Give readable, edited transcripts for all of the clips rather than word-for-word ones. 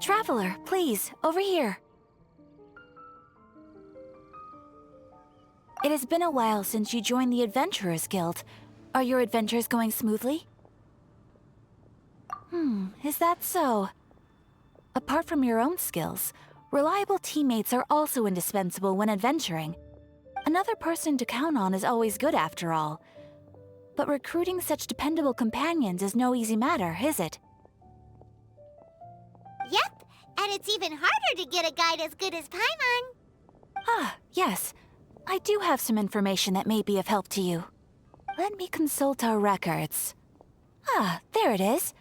Traveler, please, over here. It has been a while since you joined the Adventurers Guild. Are your adventures going smoothly? Is that so? Apart from your own skills, reliable teammates are also indispensable when adventuring. Another person to count on is always good after all. But recruiting such dependable companions is no easy matter, is it? Yep, and it's even harder to get a guide as good as Paimon. Ah, yes. I do have some information that may be of help to you. Let me consult our records. Ah, there it is.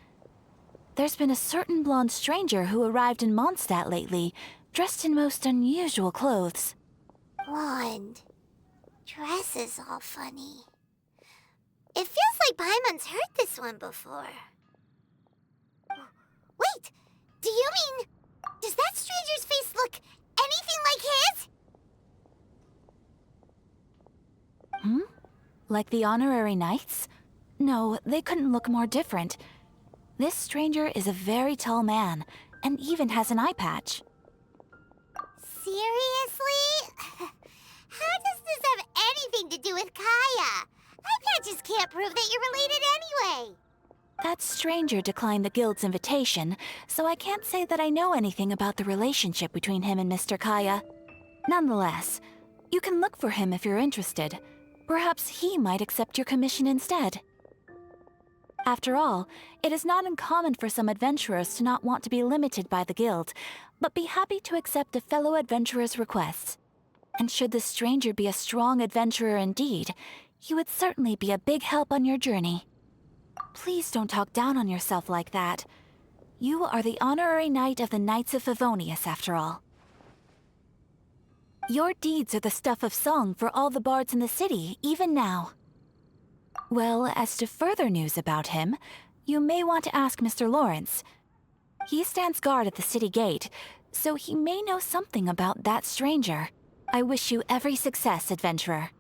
There's been a certain blonde stranger who arrived in Mondstadt lately, dressed in most unusual clothes. Blonde. Dresses all funny. It feels like Paimon's heard this one before. Wait! Do you mean... Does that stranger's face look anything like his? Like the honorary knights? No, they couldn't look more different. This stranger is a very tall man, and even has an eye patch. Seriously? How does this have anything to do with Kaya? Eye patches can't prove that you're related anyway. That stranger declined the guild's invitation, so I can't say that I know anything about the relationship between him and Mr. Kaya. Nonetheless, you can look for him if you're interested. Perhaps he might accept your commission instead. After all, it is not uncommon for some adventurers to not want to be limited by the guild, but be happy to accept a fellow adventurer's requests. And should the stranger be a strong adventurer indeed, he would certainly be a big help on your journey. Please don't talk down on yourself like that. You are the honorary knight of the Knights of Favonius, after all. Your deeds are the stuff of song for all the bards in the city, even now. Well, as to further news about him, you may want to ask Mr. Lawrence. He stands guard at the city gate, so he may know something about that stranger. I wish you every success, adventurer.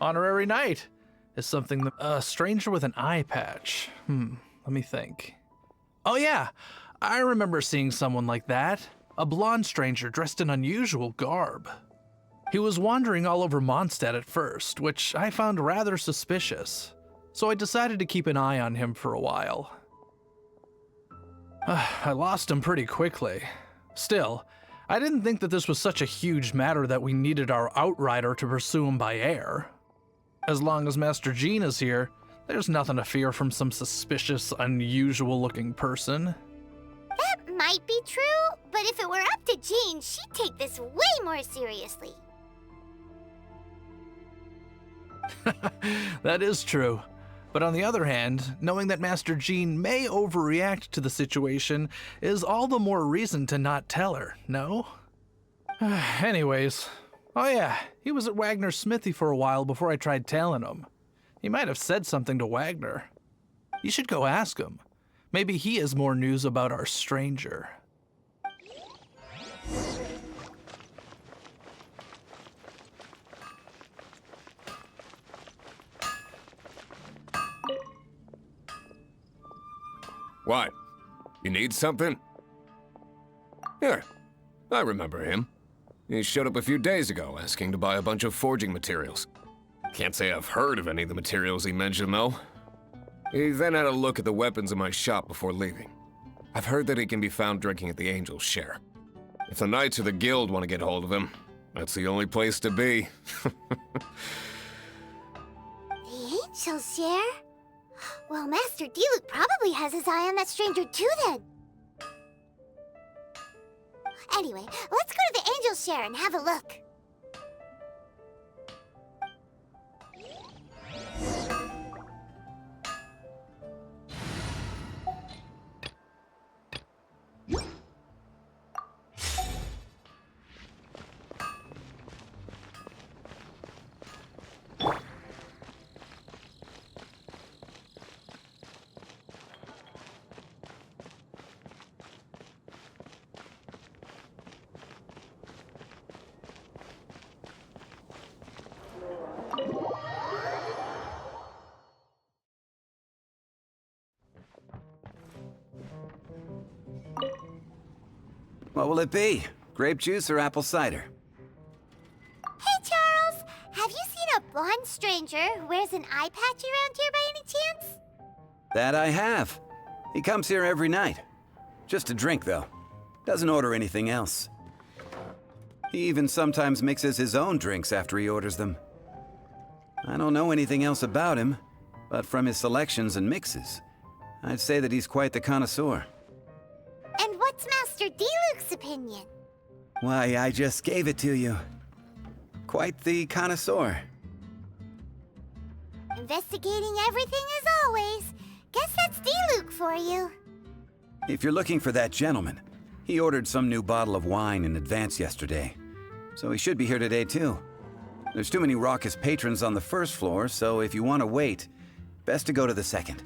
Honorary knight is something that a stranger with an eye patch. Let me think. Oh yeah, I remember seeing someone like that. A blonde stranger dressed in unusual garb. He was wandering all over Mondstadt at first, which I found rather suspicious. So I decided to keep an eye on him for a while. I lost him pretty quickly. Still, I didn't think that this was such a huge matter that we needed our outrider to pursue him by air. As long as Master Jean is here, there's nothing to fear from some suspicious, unusual-looking person. That might be true, but if it were up to Jean, she'd take this way more seriously. That is true. But on the other hand, knowing that Master Jean may overreact to the situation is all the more reason to not tell her, no? Anyways, oh yeah, he was at Wagner's smithy for a while before I tried tailing him. He might have said something to Wagner. You should go ask him. Maybe he has more news about our stranger. What? You need something? Here, I remember him. He showed up a few days ago asking to buy a bunch of forging materials. Can't say I've heard of any of the materials he mentioned, though. He then had a look at the weapons in my shop before leaving. I've heard that he can be found drinking at the Angel's Share. If the Knights of the Guild want to get hold of him, that's the only place to be. The Angel's Share? Well, Master Diluc probably has his eye on that stranger too, then. Anyway, let's go to the Angel's Share and have a look. What will it be? Grape juice or apple cider? Hey, Charles! Have you seen a blonde stranger who wears an eye patch around here by any chance? That I have. He comes here every night. Just to drink, though. Doesn't order anything else. He even sometimes mixes his own drinks after he orders them. I don't know anything else about him, but from his selections and mixes, I'd say that he's quite the connoisseur. And what's Master D-Luke's opinion? Why, I just gave it to you. Quite the connoisseur. Investigating everything as always. Guess that's D-Luke for you. If you're looking for that gentleman, he ordered some new bottle of wine in advance yesterday, so he should be here today too. There's too many raucous patrons on the first floor, so if you want to wait, best to go to the second.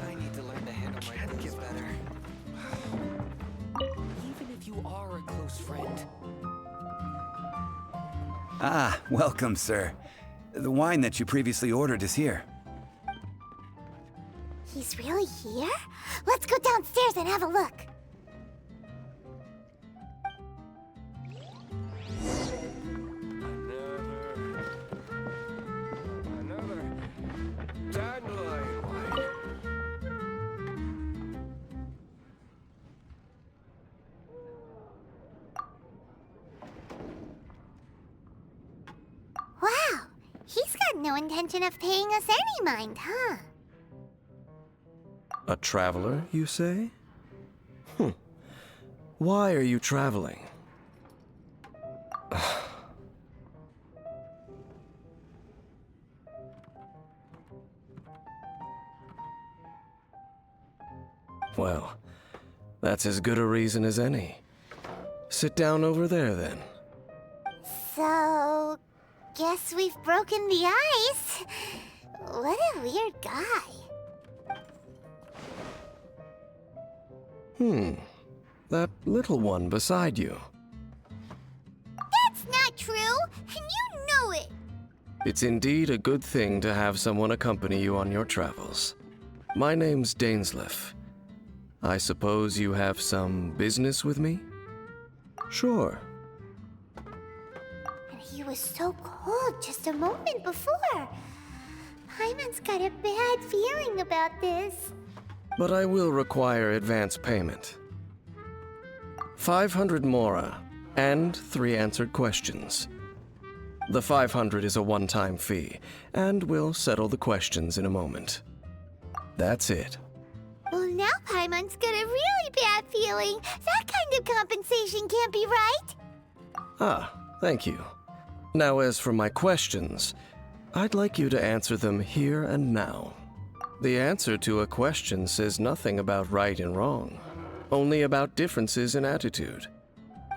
I need to learn to handle my bills better. Even if you are a close friend. Ah, welcome, sir. The wine that you previously ordered is here. He's really here? Let's go downstairs and have a look. Another dandelion wine. Wow, he's got no intention of paying us any mind, huh? A traveler, you say? Why are you traveling? Well, that's as good a reason as any. Sit down over there, then. So, guess we've broken the ice. What a weird guy. That little one beside you. That's not true, and you know it. It's indeed a good thing to have someone accompany you on your travels. My name's Dainsleif. I suppose you have some business with me? Sure. And he was so cold just a moment before. Paimon's got a bad feeling about this. But I will require advance payment. 500 mora, and 3 answered questions. The 500 is a one-time fee, and we'll settle the questions in a moment. That's it. Well, now Paimon's got a really bad feeling. That kind of compensation can't be right. Ah, thank you. Now as for my questions, I'd like you to answer them here and now. The answer to a question says nothing about right and wrong, only about differences in attitude.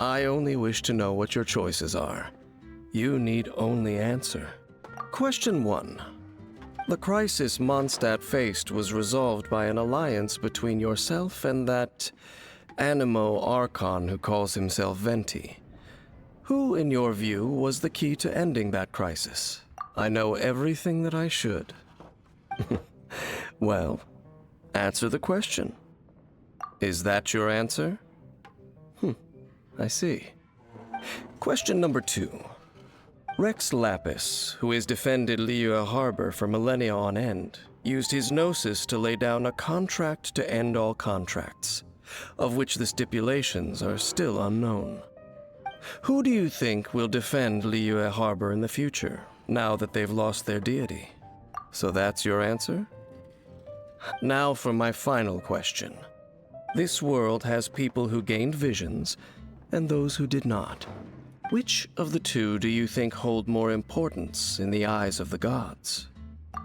I only wish to know what your choices are. You need only answer. Question 1. The crisis Mondstadt faced was resolved by an alliance between yourself and that Animo Archon who calls himself Venti. Who, in your view, was the key to ending that crisis? I know everything that I should. Well, answer the question. Is that your answer? I see. Question number 2. Rex Lapis, who has defended Liyue Harbor for millennia on end, used his gnosis to lay down a contract to end all contracts, of which the stipulations are still unknown. Who do you think will defend Liyue Harbor in the future, now that they've lost their deity? So that's your answer? Now for my final question. This world has people who gained visions, and those who did not. Which of the two do you think hold more importance in the eyes of the gods?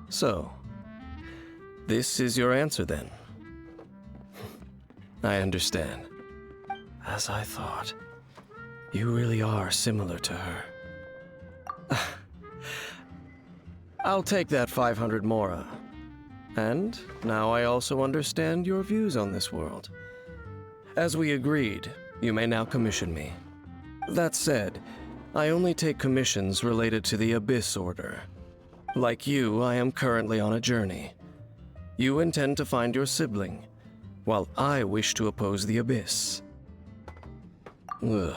So, this is your answer then. I understand. As I thought. You really are similar to her. I'll take that 500 mora. And now I also understand your views on this world. As we agreed, you may now commission me. That said, I only take commissions related to the Abyss Order. Like you, I am currently on a journey. You intend to find your sibling, while I wish to oppose the Abyss. Ugh.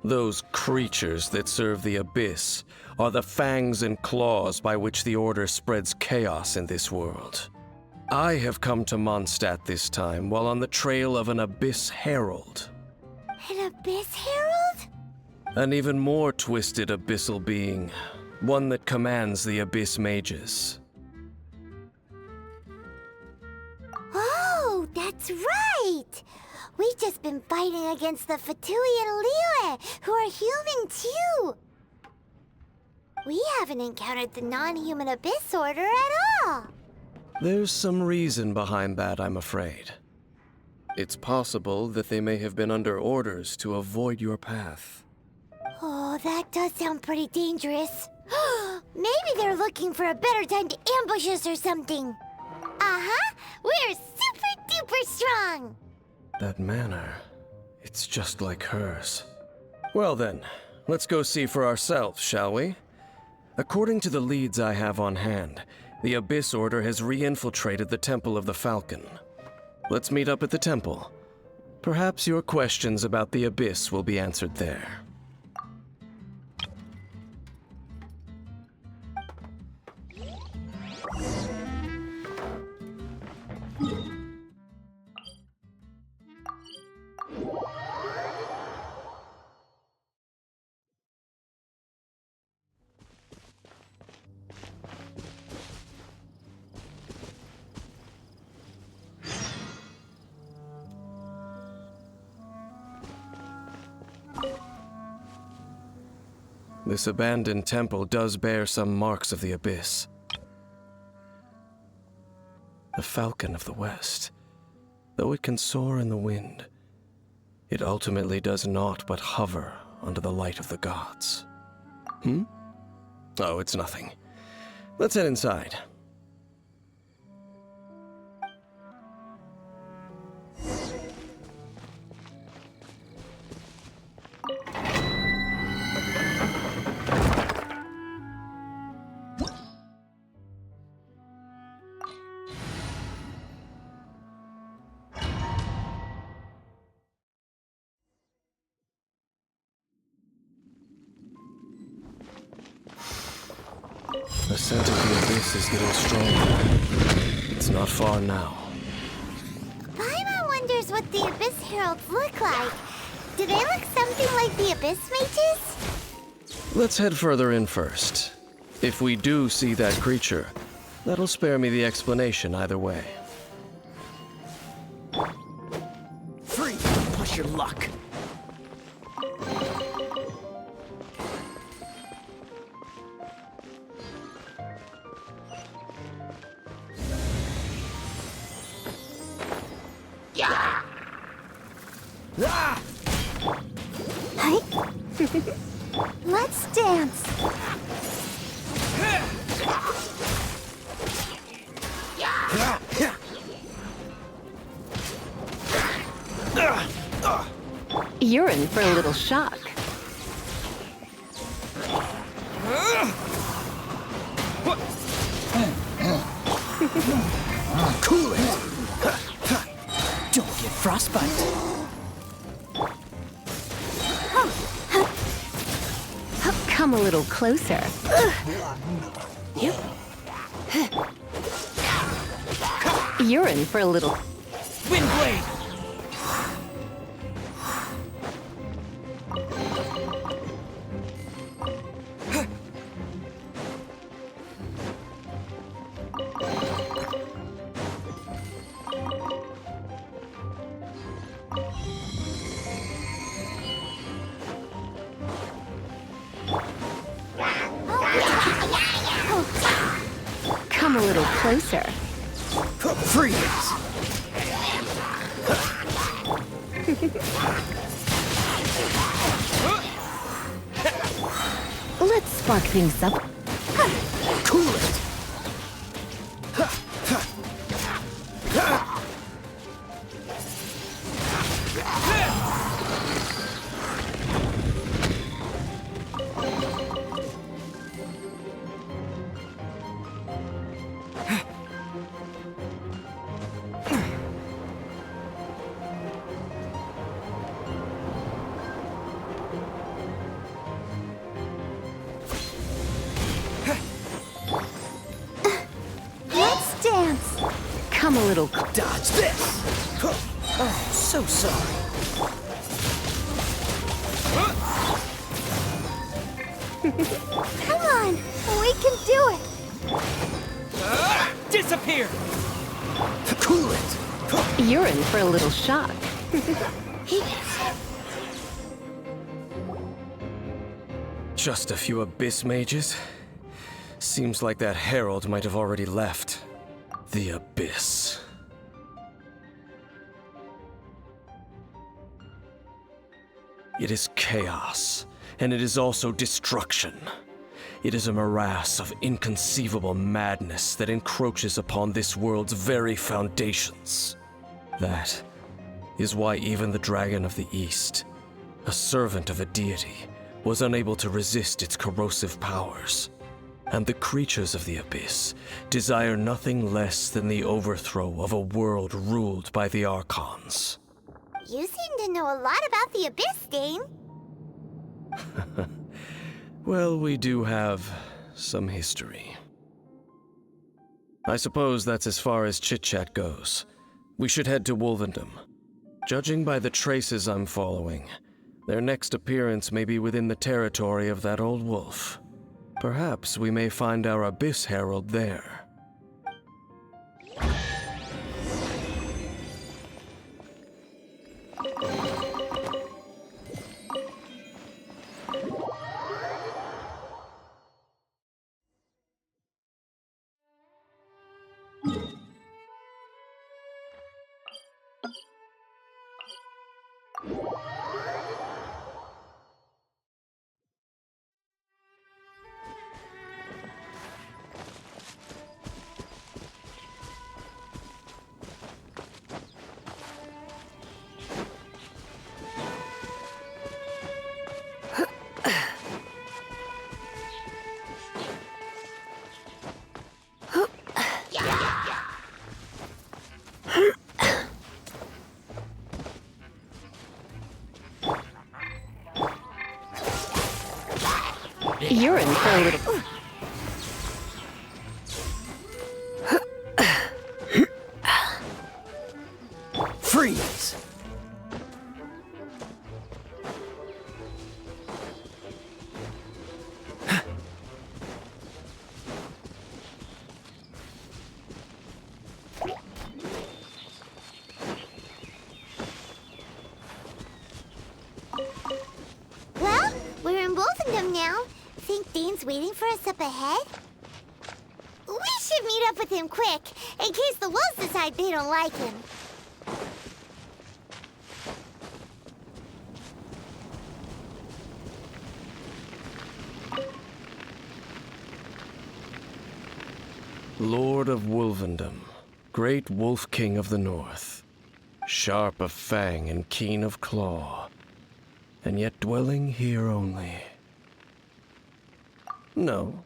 Those creatures that serve the Abyss are the fangs and claws by which the Order spreads chaos in this world. I have come to Mondstadt this time while on the trail of an Abyss Herald. An Abyss Herald? An even more twisted abyssal being, one that commands the Abyss Mages. Oh, that's right! We've just been fighting against the Fatui and Liyue, who are human too! We haven't encountered the non-human Abyss Order at all! There's some reason behind that, I'm afraid. It's possible that they may have been under orders to avoid your path. Oh, that does sound pretty dangerous. Maybe they're looking for a better time to ambush us or something. Uh-huh! We're super-duper strong! That manner, it's just like hers. Well then, let's go see for ourselves, shall we? According to the leads I have on hand, the Abyss Order has re-infiltrated the Temple of the Falcon. Let's meet up at the temple. Perhaps your questions about the Abyss will be answered there. This abandoned temple does bear some marks of the Abyss. The Falcon of the West. Though it can soar in the wind, it ultimately does naught but hover under the light of the gods. Oh, it's nothing. Let's head inside. The scent of the Abyss is getting stronger. It's not far now. Paimon wonders what the Abyss Heralds look like. Do they look something like the Abyss Mages? Let's head further in first. If we do see that creature, that'll spare me the explanation either way. Free! Push your luck. Let's dance. You're in for a little shock. Cool it! Don't get frostbite. Come a little closer. You're in for a little... Windblade! Come a little closer. Freeze! Let's spark things up. Cool it! Let's dance. Come a little Dodge this! Oh, so sorry. Come on, we can do it. Disappear! Cool it! You're in for a little shock. Just a few abyss mages? Seems like that herald might have already left. The abyss. It is chaos, and it is also destruction. It is a morass of inconceivable madness that encroaches upon this world's very foundations. That is why even the Dragon of the East, a servant of a deity, was unable to resist its corrosive powers. And the creatures of the abyss desire nothing less than the overthrow of a world ruled by the Archons. You seem to know a lot about the Abyss, Dane. Well, we do have some history. I suppose that's as far as chit-chat goes. We should head to Wolvendom. Judging by the traces I'm following, their next appearance may be within the territory of that old wolf. Perhaps we may find our Abyss Herald there. You're in for a little... Freeze! Well, we're in Wolfendom now. Think Dane's waiting for us up ahead? We should meet up with him quick, in case the wolves decide they don't like him. Lord of Wolvendom, great Wolf King of the North, sharp of fang and keen of claw, and yet dwelling here only. No,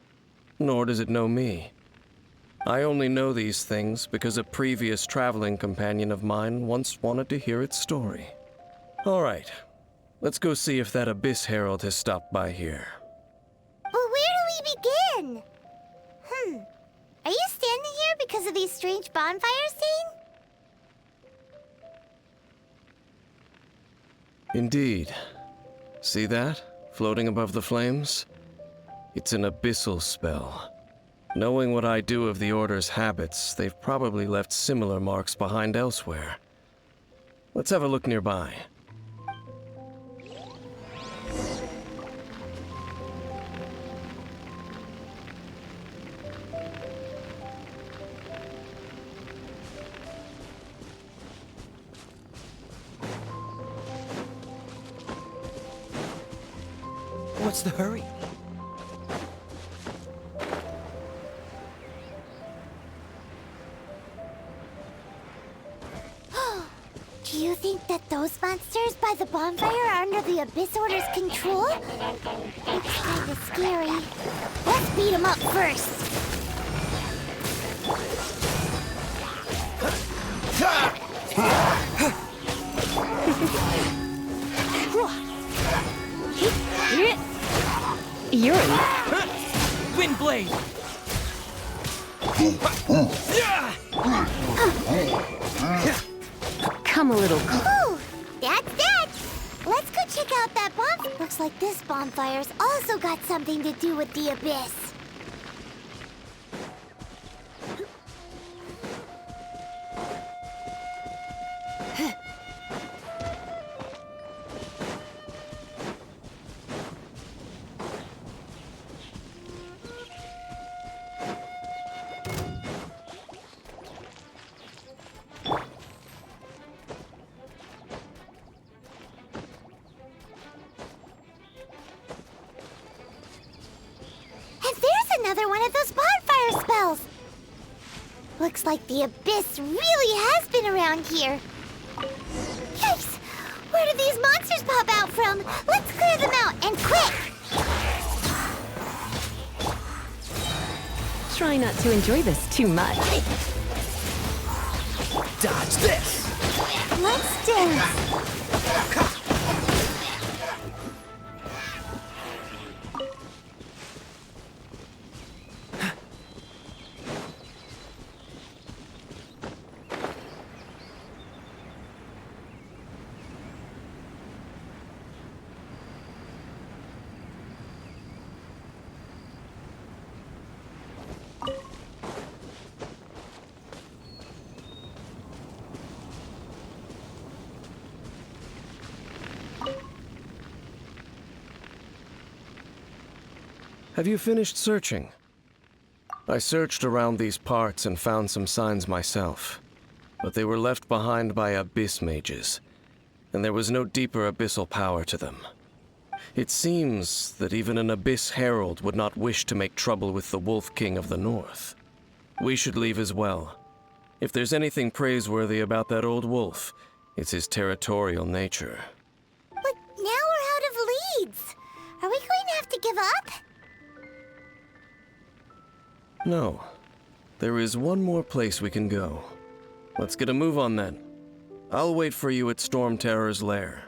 nor does it know me. I only know these things because a previous traveling companion of mine once wanted to hear its story. All right, let's go see if that Abyss Herald has stopped by here. But where do we begin? Are you standing here because of these strange bonfires, Dane? Indeed. See that, floating above the flames? It's an abyssal spell. Knowing what I do of the Order's habits, they've probably left similar marks behind elsewhere. Let's have a look nearby. What's the hurry? Do you think that those monsters by the bonfire are under the Abyss Order's control? Looks kinda scary. Let's beat them up first. Urine. Windblade! Come a little Ooh, that's that. Let's go check out that bonfire. Looks like this bonfire's also got something to do with the Abyss. Another one of those bonfire spells! Looks like the Abyss really has been around here. Yikes! Where do these monsters pop out from? Let's clear them out, and quick! Try not to enjoy this too much. Dodge this! Let's dance! Have you finished searching? I searched around these parts and found some signs myself, but they were left behind by abyss mages, and there was no deeper abyssal power to them. It seems that even an abyss herald would not wish to make trouble with the Wolf King of the North. We should leave as well. If there's anything praiseworthy about that old wolf, it's his territorial nature. But now we're out of leads. Are we going to have to give up? No. There is one more place we can go. Let's get a move on then. I'll wait for you at Storm Terror's lair.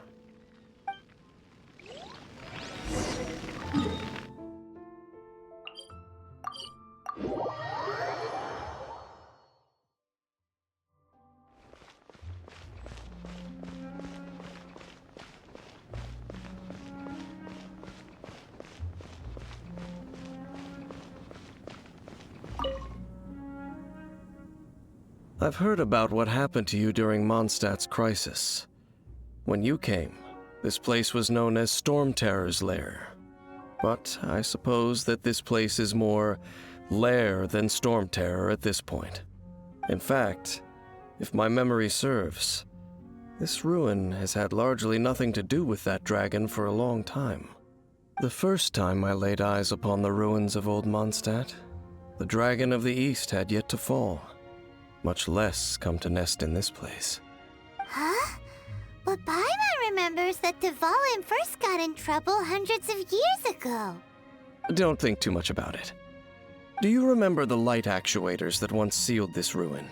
I've heard about what happened to you during Mondstadt's crisis. When you came, this place was known as Storm Terror's lair. But I suppose that this place is more lair than Storm Terror at this point. In fact, if my memory serves, this ruin has had largely nothing to do with that dragon for a long time. The first time I laid eyes upon the ruins of old Mondstadt, the dragon of the East had yet to fall. Much less come to nest in this place. Huh? But Paimon remembers that Dvalin first got in trouble hundreds of years ago. Don't think too much about it. Do you remember the light actuators that once sealed this ruin?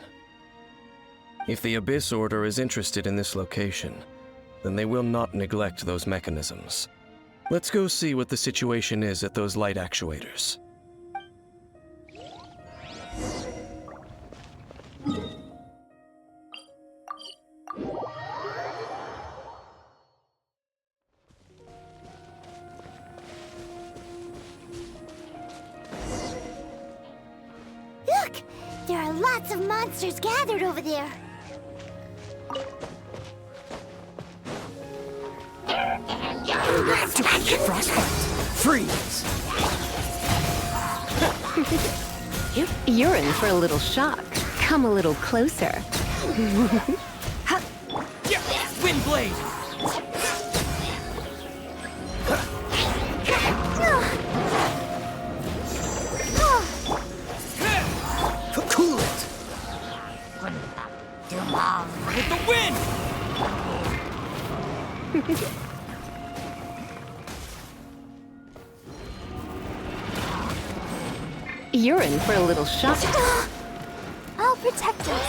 If the Abyss Order is interested in this location, then they will not neglect those mechanisms. Let's go see what the situation is at those light actuators. Look! There are lots of monsters gathered over there. Frostbite! Freeze! You're in for a little shock. Come a little closer. Windblade! Cool it! With the wind! You're in for a little shock. I'll protect us.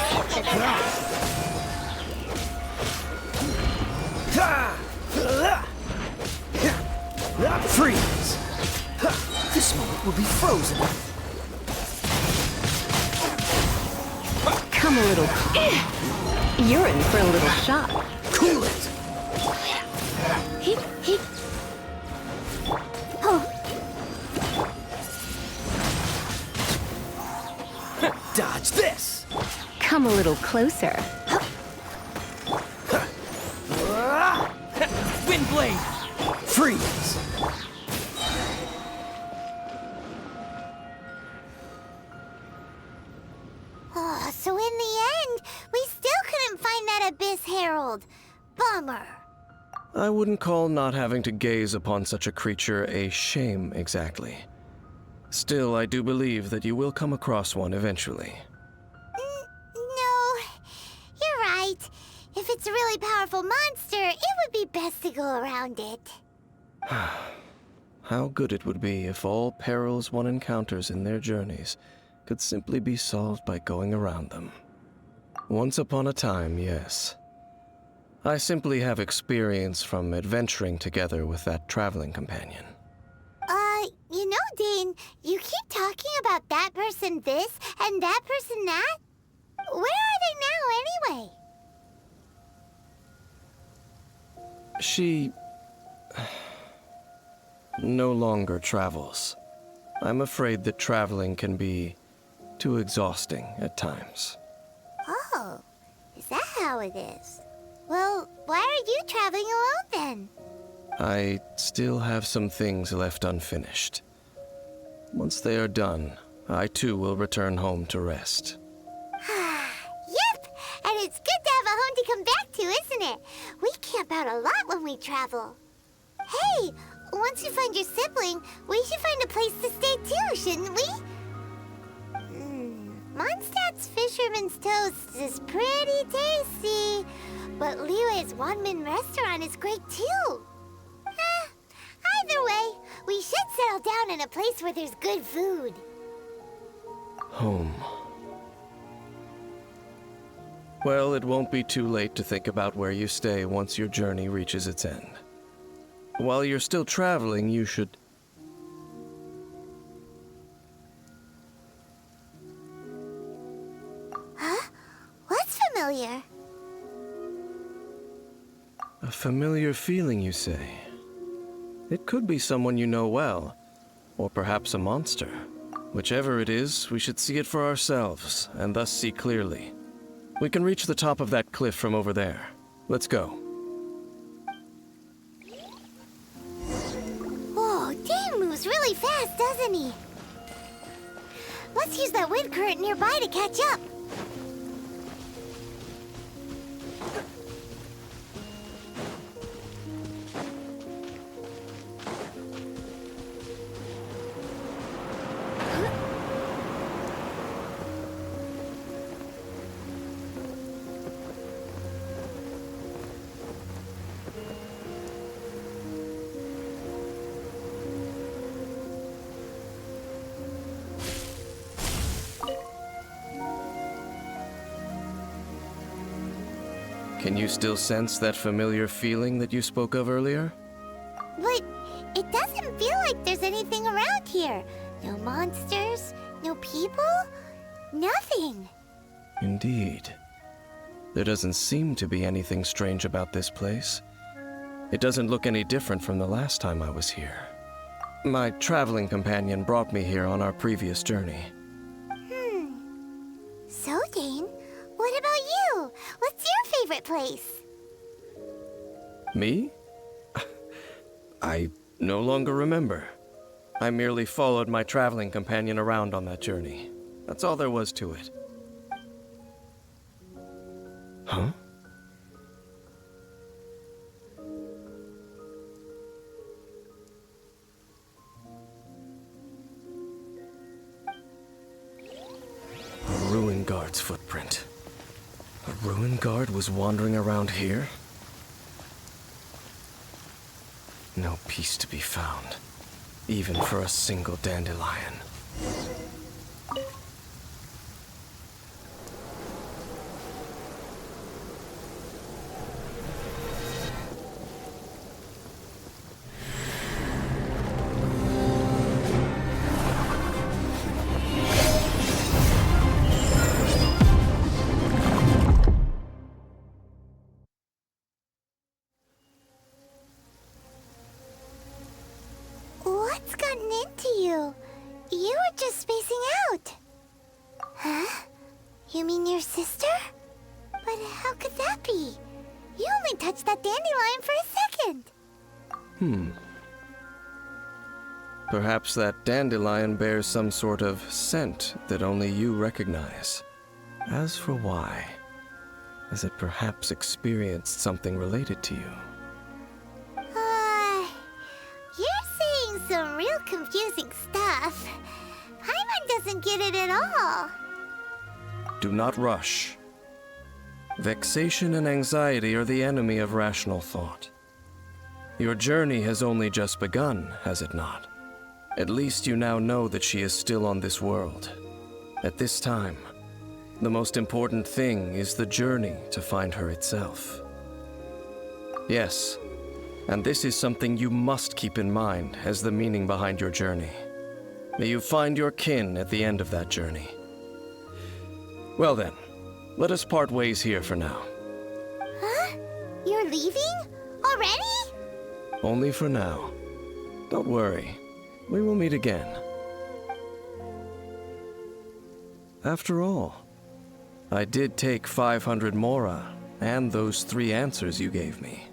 Freeze! This moment will be frozen. Come a little. You're in for a little shock. Cool it! Oh, Dodge this! Come a little closer. Wind blade! Freeze! oh, so in the end, we still couldn't find that Abyss Herald. Bummer. I wouldn't call not having to gaze upon such a creature a shame exactly. Still, I do believe that you will come across one eventually. No, you're right. If it's a really powerful monster, it would be best to go around it. How good it would be if all perils one encounters in their journeys could simply be solved by going around them. Once upon a time, yes. I simply have experience from adventuring together with that traveling companion. You know, Dane, you keep talking about that person this and that person that. Where are they now, anyway? She no longer travels. I'm afraid that traveling can be too exhausting at times. Oh, is that how it is? Well, why are you traveling alone then? I still have some things left unfinished. Once they are done, I too will return home to rest. Yep, and it's good to have a home to come back to, isn't it? We camp out a lot when we travel. Hey, once you find your sibling, we should find a place to stay too, shouldn't we? Mondstadt's Fisherman's Toast is pretty tasty, but Liyue's one-man restaurant is great too. Either way, we should settle down in a place where there's good food. Home. Well, it won't be too late to think about where you stay once your journey reaches its end. While you're still traveling, you should... Huh? What's familiar? A familiar feeling, you say? It could be someone you know well, or perhaps a monster. Whichever it is, we should see it for ourselves, and thus see clearly. We can reach the top of that cliff from over there. Let's go. Whoa, Dane moves really fast, doesn't he? Let's use that wind current nearby to catch up. Can you still sense that familiar feeling that you spoke of earlier? But it doesn't feel like there's anything around here. No monsters, no people, nothing. Indeed. There doesn't seem to be anything strange about this place. It doesn't look any different from the last time I was here. My traveling companion brought me here on our previous journey. So, Dane, what about you? What's your favorite place? Me? I no longer remember. I merely followed my traveling companion around on that journey. That's all there was to it. Huh? A ruin guard's footprint. A ruin guard was wandering around here? No peace to be found, even for a single dandelion. What's gotten into you? You were just spacing out. Huh? You mean your sister? But how could that be? You only touched that dandelion for a second. Perhaps that dandelion bears some sort of scent that only you recognize. As for why, has it perhaps experienced something related to you? You're saying some real confusing stuff. Paimon doesn't get it at all. Do not rush. Vexation and anxiety are the enemy of rational thought. Your journey has only just begun, has it not? At least you now know that she is still on this world. At this time, the most important thing is the journey to find her itself. Yes, and this is something you must keep in mind as the meaning behind your journey. May you find your kin at the end of that journey. Well then, let us part ways here for now. Huh? You're leaving? Already? Only for now. Don't worry, we will meet again. After all, I did take 500 mora and those 3 answers you gave me.